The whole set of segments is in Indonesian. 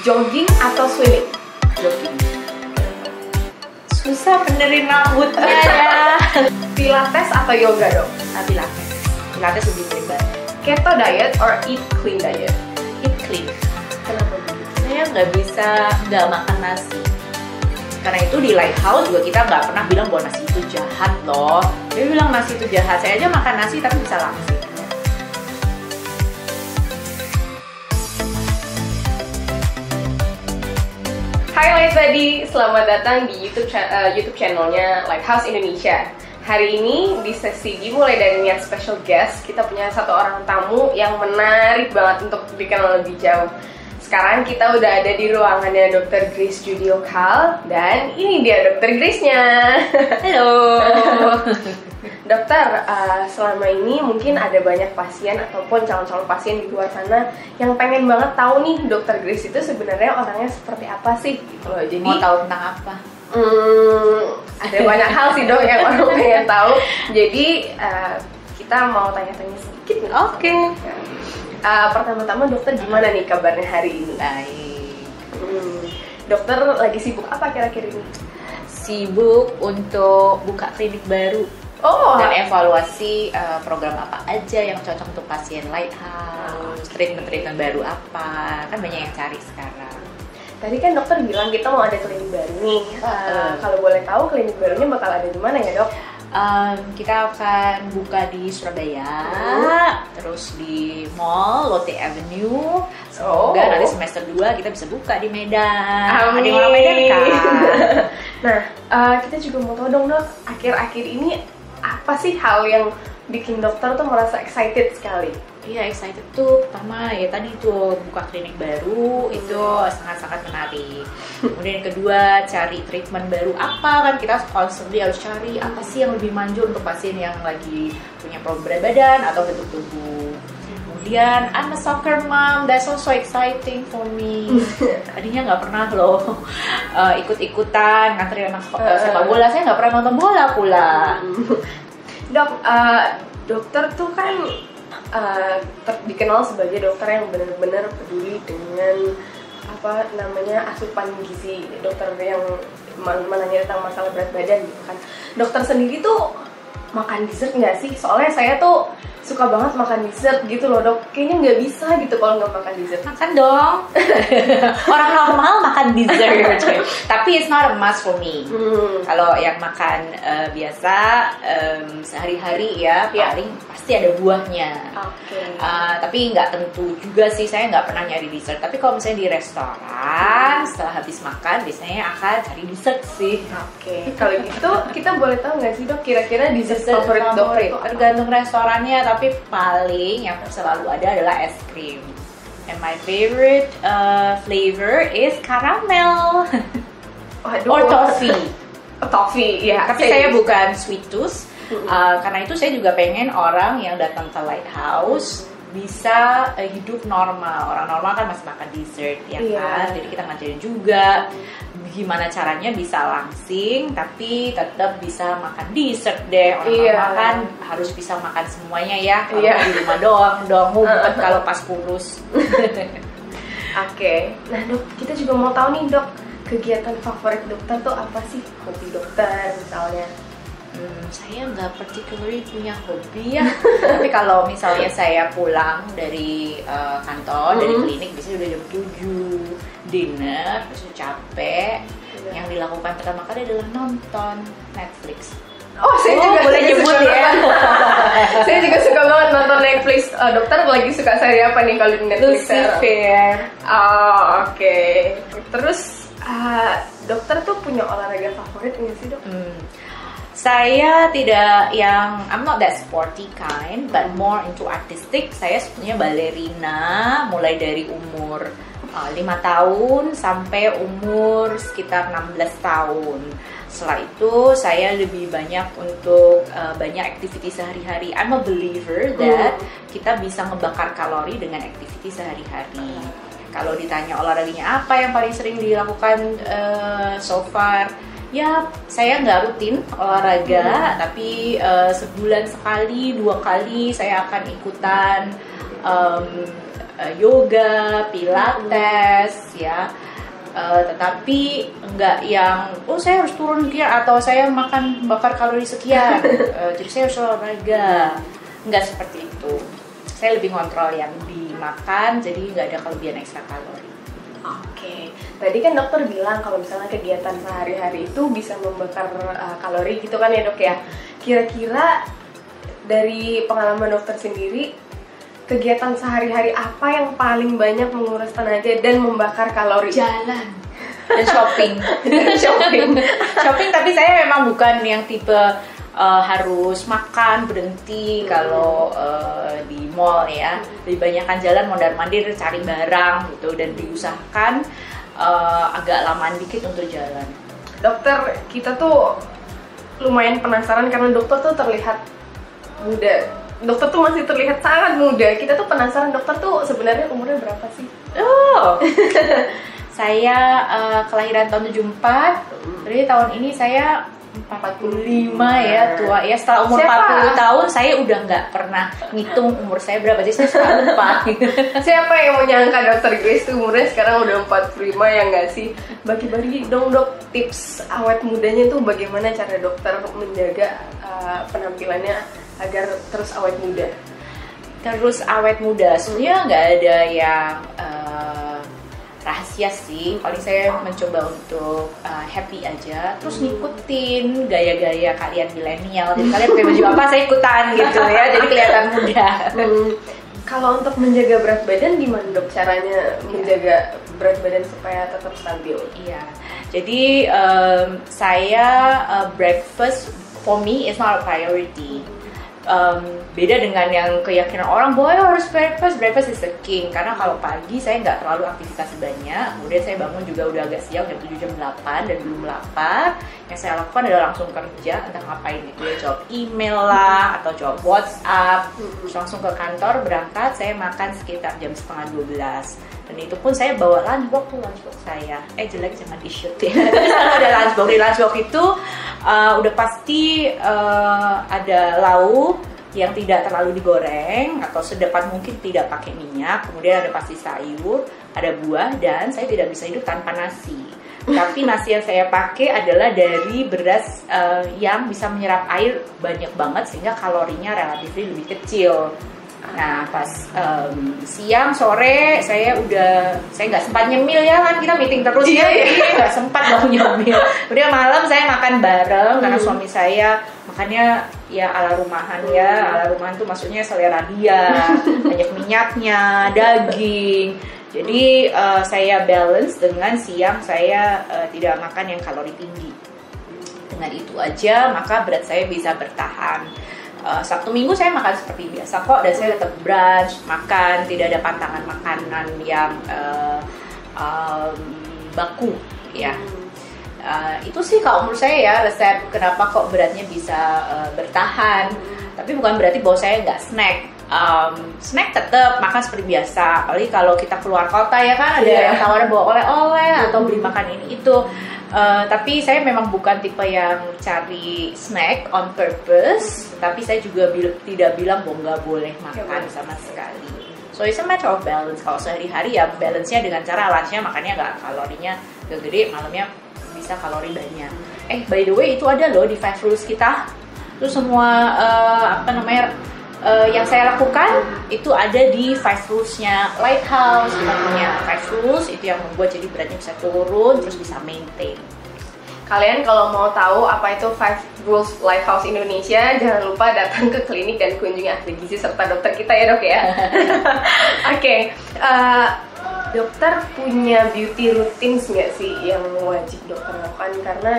Jogging atau swimming? Jogging. Susah benerin rambutnya ya. Pilates atau yoga dong? Pilates. Pilates lebih ribet. Keto diet or eat clean diet? Eat clean. Kenapa begitu? Saya nggak bisa nggak makan nasi. Karena itu di Lighthouse juga kita nggak pernah bilang bahwa nasi itu jahat loh. Dia bilang nasi itu jahat. Saya aja makan nasi tapi bisa langsing. Hai Light Buddy, selamat datang di YouTube channelnya Lighthouse Indonesia. Hari ini di sesi dimulai dari niat special guest, kita punya satu orang tamu yang menarik banget untuk dikenal lebih jauh. Sekarang kita udah ada di ruangannya Dr. Grace Judio Kal, dan ini dia Dr. Grace-nya. Halo. Dokter, selama ini mungkin ada banyak pasien ataupun calon-calon pasien di luar sana yang pengen banget tahu nih Dr. Grace itu sebenarnya orangnya seperti apa sih gitu loh. Jadi Mau tahu tentang apa? Ada banyak hal sih dok yang orang pengen tahu. Jadi kita mau tanya-tanya sedikit nih. Oke. Pertama-tama dokter gimana nih kabarnya hari ini? Baik. Dokter lagi sibuk apa kira-kira ini? Sibuk untuk buka klinik baru. Oh, Dan evaluasi program apa aja yang cocok untuk pasien Lighthouse, treatment baru apa, kan banyak yang cari sekarang. tadi kan dokter bilang kita mau ada klinik baru nih. Kalau boleh tahu klinik barunya bakal ada di mana ya dok? Kita akan buka di Surabaya, terus di Mall Lotte Avenue. Semoga nanti semester 2 kita bisa buka di Medan. Amin. Ada yang orang Medan kan? Nah, kita juga mau tahu dong dok, akhir-akhir ini apa sih hal yang bikin dokter tuh merasa excited sekali? Iya, excited tuh pertama ya tadi tuh buka klinik baru itu sangat-sangat menarik. Kemudian yang kedua cari treatment baru apa, kan kita constantly harus cari apa sih yang lebih manjur untuk pasien yang lagi punya problem berat badan atau bentuk tubuh. Kemudian I'm a soccer mom, that's also exciting for me. Tadinya nggak pernah loh ikut-ikutan nganterin anak sepak bola, saya nggak pernah nonton bola pula. Dok, dokter tuh kan dikenal sebagai dokter yang benar-benar peduli dengan apa namanya asupan gizi. Dokter yang menanya tentang masalah berat badan gitu kan. Dokter sendiri tuh makan dessert nggak sih? Soalnya saya tuh suka banget makan dessert gitu loh dok. Kayaknya nggak bisa gitu kalau nggak makan dessert. Makan dong. Orang normal makan dessert. Tapi it's not a must for me. Kalau yang makan biasa sehari-hari ya paling pasti ada buahnya. Tapi nggak tentu juga sih, saya nggak pernah nyari dessert. Tapi kalau misalnya di restoran setelah habis makan biasanya akan cari dessert sih. Kalau gitu kita boleh tahu nggak sih dok kira-kira dessert favorit dokter itu? Tergantung restorannya, tapi paling yang selalu ada adalah es krim. And my favorite flavor is caramel. Or toffee. Toffee, ya. Tapi saya bukan sweet tooth. Karena itu saya juga pengen orang yang datang ke Lighthouse bisa hidup normal. Orang normal kan masih makan dessert ya kan. Jadi kita ngajarin juga gimana caranya bisa langsing tapi tetap bisa makan dessert deh. Orang normal kan harus bisa makan semuanya ya. Kalau di rumah doang ngumpet kalau pas kurus. Nah dok, kita juga mau tahu nih dok, kegiatan favorit dokter tuh apa sih? Hobi dokter misalnya? Saya nggak particularly punya hobi ya. Tapi kalau misalnya saya pulang dari kantor, dari klinik biasanya udah jam 7 dinner, terus capek. Yang dilakukan pertama kali adalah nonton Netflix. Saya juga boleh nyebut ya. Saya juga suka banget nonton Netflix. Dokter lagi suka seri apa nih kalau di Netflix? Lucifer. Terus dokter tuh punya olahraga favorit nggak sih dok? Saya tidak I'm not that sporty kind, but more into artistic. Saya sebetulnya balerina mulai dari umur 5 tahun sampai umur sekitar 16 tahun. Setelah itu saya lebih banyak untuk banyak aktiviti sehari-hari. I'm a believer that kita bisa ngebakar kalori dengan aktiviti sehari-hari. Kalau ditanya olahraganya apa yang paling sering dilakukan so far, ya saya nggak rutin olahraga, tapi sebulan sekali 2 kali saya akan ikutan yoga, pilates, ya. Tetapi enggak yang saya harus turun sekian atau saya makan bakar kalori sekian, jadi saya harus olahraga. Enggak seperti itu. Saya lebih ngontrol yang dimakan, jadi nggak ada kelebihan ekstra kalori. Oke, tadi kan dokter bilang kalau misalnya kegiatan sehari-hari itu bisa membakar kalori gitu kan ya dok ya. Kira-kira dari pengalaman dokter sendiri, kegiatan sehari-hari apa yang paling banyak menguras tenaga dan membakar kalori? Jalan dan shopping. Shopping, tapi saya memang bukan yang tipe harus makan berhenti kalau di mall ya. Lebih banyakkan jalan mondar-mandir cari barang gitu, dan diusahakan agak lamaan dikit untuk jalan. Dokter, kita tuh lumayan penasaran karena dokter tuh terlihat muda. Dokter tuh masih terlihat sangat muda. Kita tuh penasaran dokter tuh sebenarnya umurnya berapa sih? Saya kelahiran tahun 74. Jadi tahun ini saya 45 ya, tua ya. Setelah umur 40 tahun saya udah nggak pernah ngitung umur saya berapa, jadi saya suka lupa. Siapa yang mau nyangka dokter Grace tuh umurnya sekarang udah 45 ya nggak sih? Bagi-bagi dong dok tips awet mudanya tuh bagaimana cara dokter menjaga penampilannya agar terus awet muda? Terus awet muda, sebenarnya nggak ada yang rahasia sih. Paling saya mencoba untuk happy aja, terus ngikutin gaya-gaya kalian milenial. Jadi kalian pakai baju apa saya ikutan gitu ya, jadi kelihatan muda. Kalau untuk menjaga berat badan gimana dok caranya menjaga berat badan supaya tetap stabil? Iya, jadi saya breakfast for me is not a priority. Beda dengan yang keyakinan orang bahwa harus breakfast is the king. Karena kalau pagi saya nggak terlalu aktivitas banyak, kemudian saya bangun juga udah agak siang, jam 7 jam 8 dan belum lapar. Yang saya lakukan adalah langsung kerja, entah ngapain itu ya, jawab email lah atau jawab WhatsApp, terus langsung ke kantor, berangkat. Saya makan sekitar jam setengah 12, dan itu pun saya bawa lunchbox saya. Jelek jangan di shoot ya. Kalau ada lunchbox, di lunchbox itu udah pasti ada lauk yang tidak terlalu digoreng atau sedapat mungkin tidak pakai minyak, kemudian ada pasti sayur, ada buah, dan saya tidak bisa hidup tanpa nasi. Tapi nasi yang saya pakai adalah dari beras yang bisa menyerap air banyak banget sehingga kalorinya relatif lebih kecil. Nah pas siang sore saya nggak sempat nyemil ya, kan kita meeting terus ya, jadi nggak sempat dong nyemil. Kemudian malam saya makan bareng karena suami saya makannya ya ala rumahan ya. Ala rumahan tuh maksudnya selera dia, banyak minyaknya, daging. Jadi saya balance dengan siang saya tidak makan yang kalori tinggi. Dengan itu aja maka berat saya bisa bertahan. Sabtu Minggu saya makan seperti biasa kok, dan saya tetap brunch, makan, tidak ada pantangan makanan yang baku ya. Itu sih kalau menurut saya ya resep kenapa kok beratnya bisa bertahan. Tapi bukan berarti bahwa saya nggak snack. Snack tetap makan seperti biasa. Apalagi kalau kita keluar kota ya kan, ada yang tawarin bawa oleh-oleh atau beli makan ini itu. Tapi saya memang bukan tipe yang cari snack on purpose. Tapi saya juga tidak bilang bahwa nggak boleh makan sama sekali. So it's a matter of balance. Kalau sehari-hari ya balance-nya dengan cara lunch-nya makannya nggak kalorinya gak gede, malamnya bisa kalori banyak. By the way itu ada loh di 5 rules kita. Itu semua yang saya lakukan itu ada di 5 rules-nya Lighthouse. Kita punya 5 rules itu yang membuat jadi beratnya bisa turun terus bisa maintain. Kalian kalau mau tahu apa itu 5 rules Lighthouse Indonesia, jangan lupa datang ke klinik dan kunjungi ahli gizi serta dokter kita ya dok ya. Oke. Dokter punya beauty routines nggak sih yang wajib dokter lakukan? Karena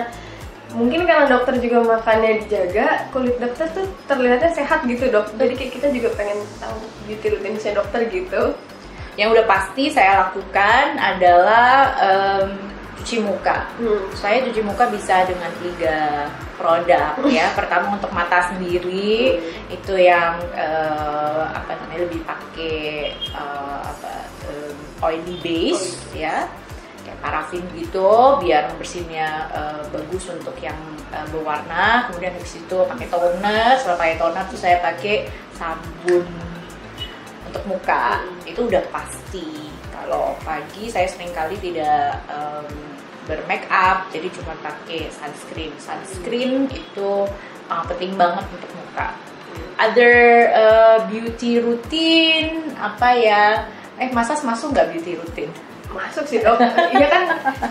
mungkin karena dokter juga makannya dijaga, kulit dokter tuh terlihatnya sehat gitu dok. Jadi kita juga pengen tahu beauty routinesnya dokter gitu. Yang udah pasti saya lakukan adalah cuci muka. Saya cuci muka bisa dengan 3 produk ya. Pertama untuk mata sendiri itu yang lebih pakai oily base ya, kayak parafin gitu biar bersihnya bagus untuk yang berwarna. Kemudian habis itu pakai toner. Setelah pakai toner tuh saya pakai sabun untuk muka itu udah pasti. Kalau pagi saya seringkali tidak bermake up, jadi cuma pakai sunscreen. Sunscreen itu penting banget untuk muka. Other beauty routine apa ya? Massage masuk nggak beauty routine? Masuk sih dok. Iya kan,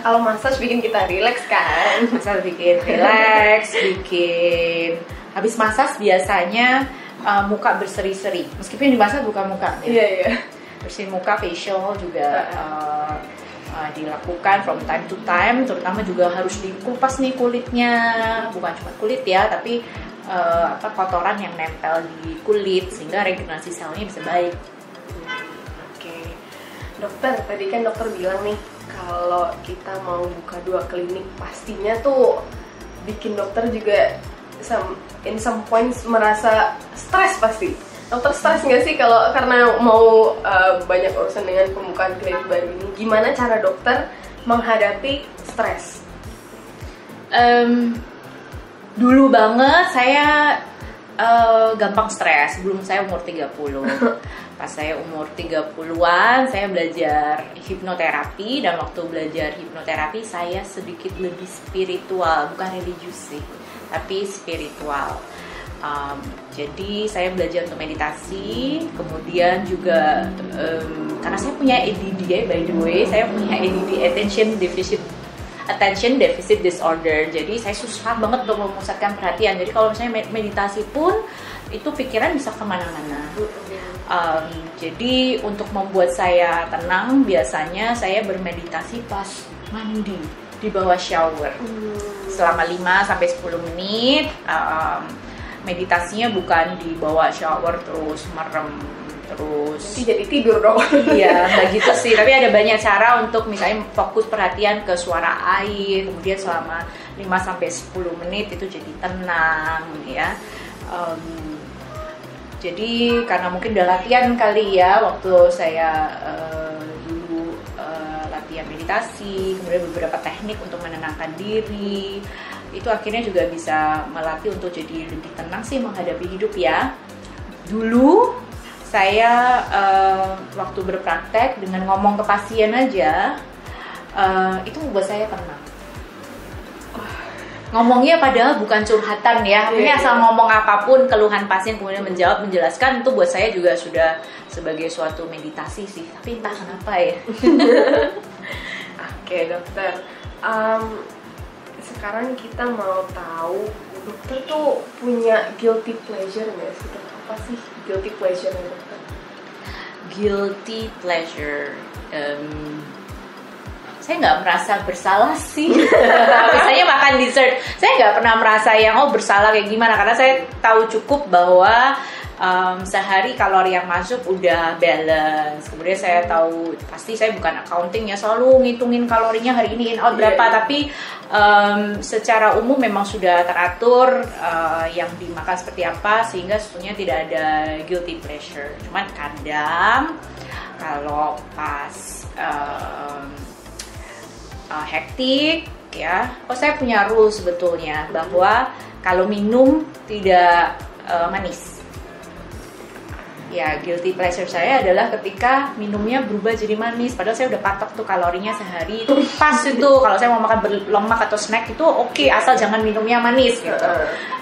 kalau massage bikin kita relax kan. Massage bikin relax, bikin habis massage biasanya muka berseri-seri. Meskipun di massage bukan muka. Iya iya. Bersihin muka, facial juga dilakukan from time to time. Terutama juga harus dikupas nih kulitnya, bukan cuma kulit ya, tapi kotoran yang nempel di kulit sehingga regenerasi selnya bisa baik. Dokter, tadi kan dokter bilang nih kalau kita mau buka 2 klinik pastinya tuh bikin dokter juga in some points merasa stres pasti. Dokter stres nggak sih kalau karena mau banyak urusan dengan pembukaan klinik baru ini? Gimana cara dokter menghadapi stres? Dulu banget saya gampang stres sebelum saya umur 30. Pas saya umur 30-an, saya belajar hipnoterapi, dan waktu belajar hipnoterapi saya sedikit lebih spiritual, bukan religius sih, tapi spiritual. Jadi saya belajar untuk meditasi, kemudian juga karena saya punya ADD by the way, saya punya ADD, attention deficit disorder. Jadi saya susah banget untuk memusatkan perhatian. Jadi kalau misalnya meditasi pun itu pikiran bisa kemana-mana. Jadi untuk membuat saya tenang, biasanya saya bermeditasi pas mandi di bawah shower selama 5-10 menit. Meditasinya bukan di bawah shower terus merem terus. Jadi tidur dong. Iya, nggak gitu sih. Tapi ada banyak cara untuk misalnya fokus perhatian ke suara air, kemudian selama 5-10 menit itu jadi tenang ya. Jadi karena mungkin udah latihan kali ya, waktu saya dulu latihan meditasi, kemudian beberapa teknik untuk menenangkan diri, itu akhirnya juga bisa melatih untuk jadi lebih tenang sih menghadapi hidup ya. Dulu saya waktu berpraktek dengan ngomong ke pasien aja, itu membuat saya tenang. Ngomongnya padahal bukan curhatan ya, ini asal ngomong apapun, keluhan pasien kemudian menjelaskan, itu buat saya juga sudah sebagai suatu meditasi sih. Tapi entah kenapa ya. Oke dokter, sekarang kita mau tahu dokter tuh punya guilty pleasure nggak sih? Apa sih guilty pleasure dokter? Guilty pleasure, saya nggak merasa bersalah sih. Misalnya makan dessert, saya nggak pernah merasa yang bersalah kayak gimana, karena saya tahu cukup bahwa sehari kalori yang masuk udah balance. Kemudian saya tahu pasti saya bukan accounting ya, selalu ngitungin kalorinya hari ini in out berapa, tapi secara umum memang sudah teratur yang dimakan seperti apa, sehingga sebetulnya tidak ada guilty pleasure. Cuman kadang kalau pas hektik ya, saya punya rules sebetulnya bahwa kalau minum tidak manis. Ya, guilty pleasure saya adalah ketika minumnya berubah jadi manis, padahal saya udah patok tuh kalorinya sehari itu pas itu. Kalau saya mau makan berlemak atau snack itu oke, asal jangan minumnya manis gitu.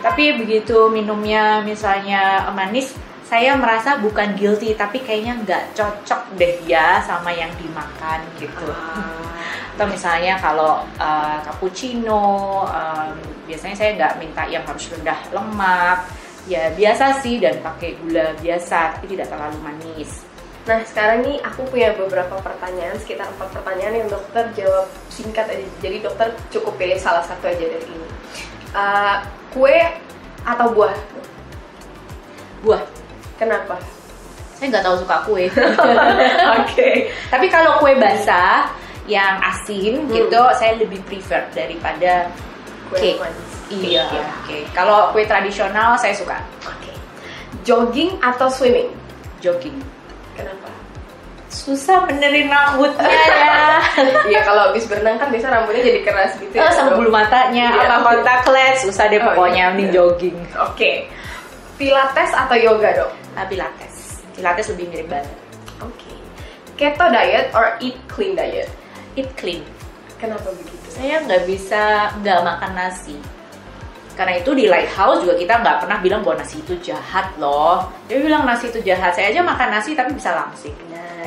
Tapi begitu minumnya misalnya manis, saya merasa bukan guilty, tapi kayaknya nggak cocok deh ya sama yang dimakan gitu. Atau misalnya kalau cappuccino, biasanya saya nggak minta yang harus rendah lemak, ya biasa sih, dan pakai gula biasa tapi tidak terlalu manis. Nah sekarang nih aku punya beberapa pertanyaan, sekitar 4 pertanyaan yang dokter jawab singkat aja. Jadi dokter cukup pilih salah satu aja dari ini. Kue atau buah? Buah. Kenapa? Saya nggak tahu suka kue. Oke. Tapi kalau kue basah yang asin gitu, saya lebih prefer daripada cake. Iya. Oke. Kalau kue tradisional saya suka. Oke. Jogging atau swimming? Jogging. Kenapa? Susah benerin rambutnya ya. Iya, kalau habis berenang kan biasa rambutnya jadi keras gitu ya. Sama bulu matanya, sama kontak lens, susah deh pokoknya, mending jogging. Oke. Pilates atau yoga dok? Pilates. Pilates lebih mirip badan. Oke. Keto diet or eat clean diet? Eat clean. Kenapa begitu? Saya nggak bisa nggak makan nasi. Karena itu di Lighthouse juga kita nggak pernah bilang bahwa nasi itu jahat loh. Dia bilang nasi itu jahat. Saya aja makan nasi tapi bisa langsing.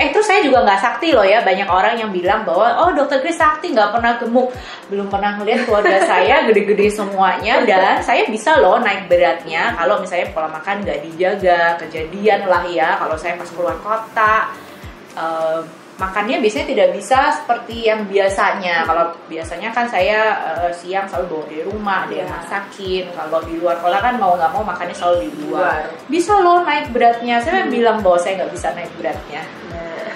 Terus saya juga nggak sakti loh ya. Banyak orang yang bilang bahwa oh Dr. Grace sakti, nggak pernah gemuk. Belum pernah ngeliat keluarga saya gede-gede semuanya. Dan saya bisa loh naik beratnya kalau misalnya pola makan nggak dijaga. Kejadian lah ya kalau saya pas keluar kota. Makannya biasanya tidak bisa seperti yang biasanya. Kalau biasanya kan saya siang selalu bawa dari rumah, ada yang masakin. Kalau di luar sekolah kan mau nggak mau makannya selalu di luar. Bisa loh naik beratnya. Saya bilang bahwa saya nggak bisa naik beratnya. Nah,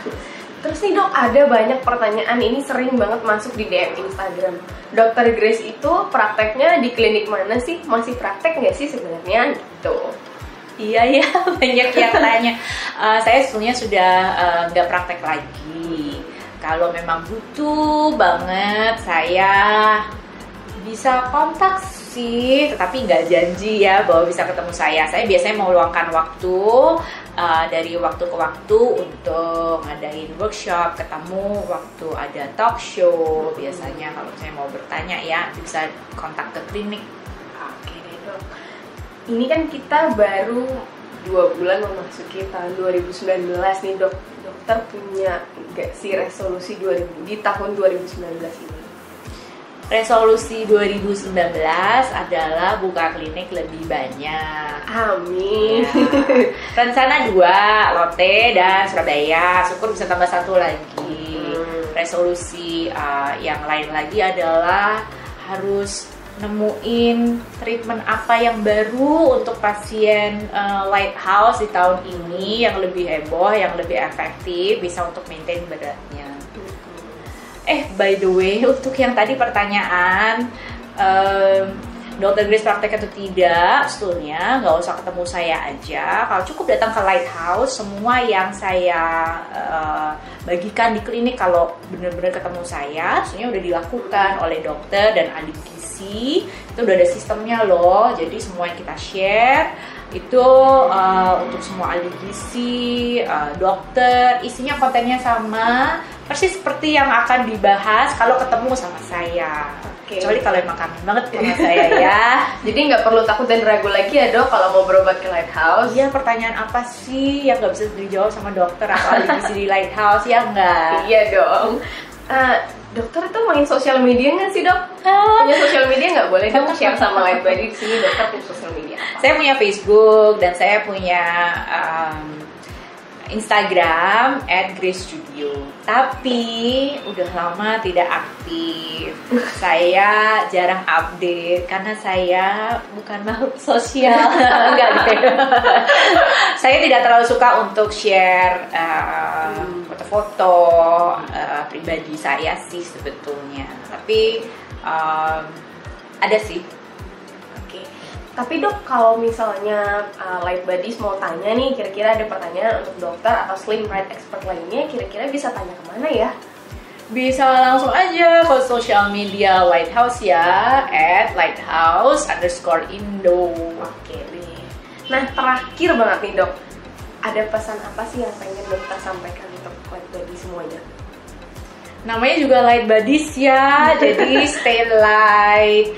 terus nih dok, ada banyak pertanyaan ini sering banget masuk di DM Instagram. Dr. Grace itu prakteknya di klinik mana sih? Masih praktek nggak sih sebenarnya? Gitu. Iya ya, banyak yang tanya. Saya sebenarnya sudah nggak praktek lagi. Kalau memang butuh banget, saya bisa kontak sih, tetapi nggak janji ya bahwa bisa ketemu saya. Saya biasanya meluangkan waktu dari waktu ke waktu untuk ngadain workshop, ketemu waktu ada talk show. Biasanya kalau saya mau bertanya ya bisa kontak ke klinik. Oke deh dok. Ini kan kita baru 2 bulan memasuki tahun 2019 nih dok. Dokter punya nggak sih resolusi di tahun 2019 ini? Resolusi 2019 adalah buka klinik lebih banyak. Amin. Ya. Rencana 2, Lotte dan Surabaya. Syukur bisa tambah 1 lagi. Resolusi yang lain lagi adalah harus nemuin treatment apa yang baru untuk pasien Lighthouse di tahun ini yang lebih heboh, yang lebih efektif, bisa untuk maintain beratnya. By the way, untuk yang tadi pertanyaan Dr. Grace praktek atau tidak, sebetulnya nggak usah ketemu saya aja. Kalau cukup datang ke Lighthouse, semua yang saya bagikan di klinik kalau benar-benar ketemu saya, sebenarnya udah dilakukan oleh dokter dan ahli gizi. Itu udah ada sistemnya loh. Jadi semua yang kita share itu untuk semua ahli gizi, dokter, isinya kontennya sama, persis seperti yang akan dibahas kalau ketemu sama saya. Kecuali kalau emang kangen banget sama saya ya. Jadi nggak perlu takut dan ragu lagi ya dok kalau mau berobat ke Lighthouse. Iya, pertanyaan apa sih yang nggak bisa dijawab sama dokter atau ahli gizi di Lighthouse, ya nggak? Iya dong. Dokter itu main sosial media nggak sih dok? Punya sosial media nggak? Boleh dong share sama Lightbody di sini, dokter punya sosial media apa? Saya punya Facebook dan saya punya Instagram @gracestudio. Tapi udah lama tidak aktif. Saya jarang update karena saya bukan makhluk sosial. Enggak deh. Saya tidak terlalu suka untuk share foto-foto pribadi saya sih sebetulnya. Tapi ada sih. Tapi dok, kalau misalnya Lightbodies mau tanya nih, kira-kira ada pertanyaan untuk dokter atau Slim Ride expert lainnya, kira-kira bisa tanya kemana ya? Bisa langsung aja ke sosial media Lighthouse ya, @lighthouse_indo. Oke deh. Nah, terakhir banget nih dok, ada pesan apa sih yang pengen dokter sampaikan untuk Lightbodies semuanya? Namanya juga Lightbodies ya, jadi stay light.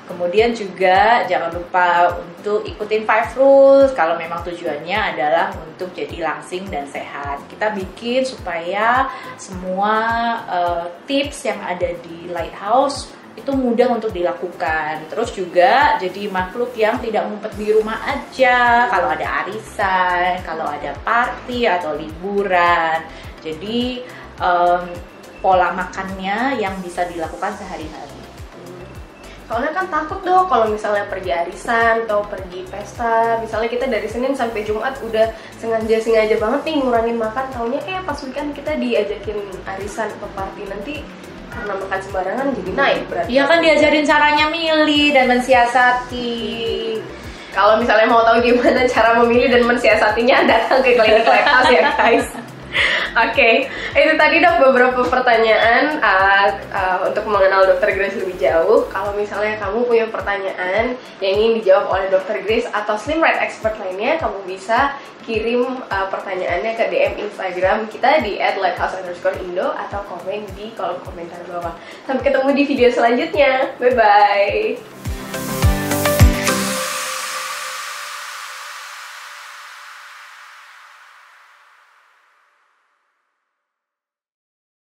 Kemudian juga jangan lupa untuk ikutin 5 rules kalau memang tujuannya adalah untuk jadi langsing dan sehat. Kita bikin supaya semua tips yang ada di Lighthouse itu mudah untuk dilakukan. Terus juga jadi makhluk yang tidak ngumpet di rumah aja kalau ada arisan, kalau ada party atau liburan. Jadi pola makannya yang bisa dilakukan sehari-hari. Soalnya kan takut dong kalau misalnya pergi arisan atau pergi pesta, misalnya kita dari Senin sampai Jumat udah sengaja banget nih ngurangin makan, taunya pas weekend kita diajakin arisan atau party, nanti karena makan sembarangan jadi naik berat. Iya kan, diajarin caranya milih dan mensiasati. Kalau misalnya mau tahu gimana cara memilih dan mensiasatinya, datang ke klinik Lighthouse ya guys. Oke, itu tadi dok beberapa pertanyaan untuk mengenal Dr. Grace lebih jauh. Kalau misalnya kamu punya pertanyaan yang ingin dijawab oleh Dr. Grace atau Slim Ride expert lainnya, kamu bisa kirim pertanyaannya ke DM Instagram kita di @lighthouse_indo atau komen di kolom komentar bawah. Sampai ketemu di video selanjutnya. Bye bye.